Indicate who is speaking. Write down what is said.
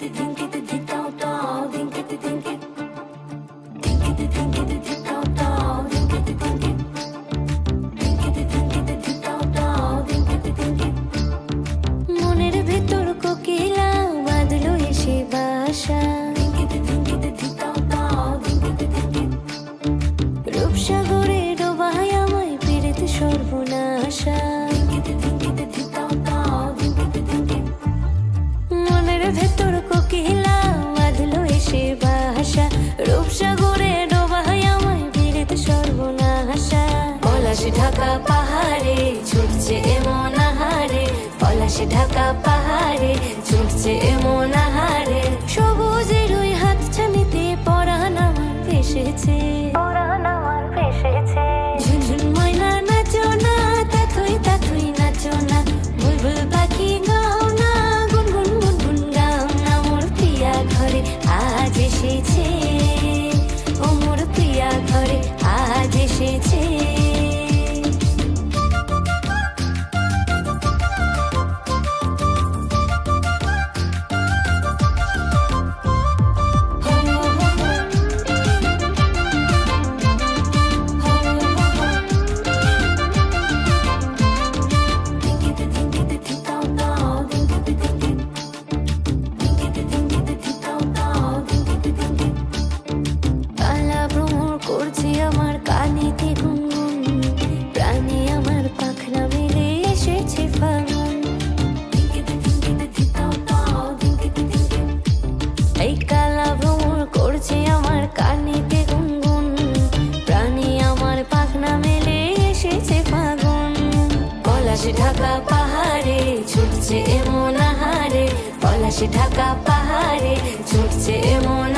Speaker 1: মনের ভেতর কোকিলা বাঁধলো এসে বাসা, রূপসাগরে ডোবায় আমায় পীড়িত সর্বনাশা। মনের ভেতর কোকিলা বাঁধলো এসে বাসা, রূপসাগরে ডোবায় আমায় পীড়িত সর্বনাশা। পলাশ ঢাকা পাহাড়ে ছুটছে এমন আহারে, পলাশ ঢাকা পাহাড়ে ছুটছে এমন আহারে। সবুজের ওই হাত ছানিতে পরাণ আমার ভেসেছে, ঝুনঝুন ময়না নাচো না, তাথই তাথই নাচো না, বুলবুল পাখি গাও না, গুনগুন গুনগুন গাও না। মোর প্রিয়া ঘরে আজ এসেছে, ও মোর প্রিয়া ঘরে আজ এসেছে। কালা ভ্রমর করছে আমার কানেতে গুনগুন, প্রাণে আমার পাখনা মেলে এসেছে ফাগুন। এই কালা ভ্রমর করছে আমার কানেতে গুনগুন, প্রাণে আমার পাখনা মেলে এসেছে ফাগুন। পলাশ ঢাকা পাহাড়ে ছুটছে এমন আহারে, পলাশ ঢাকা পাহাড়ে ছুটছে এমন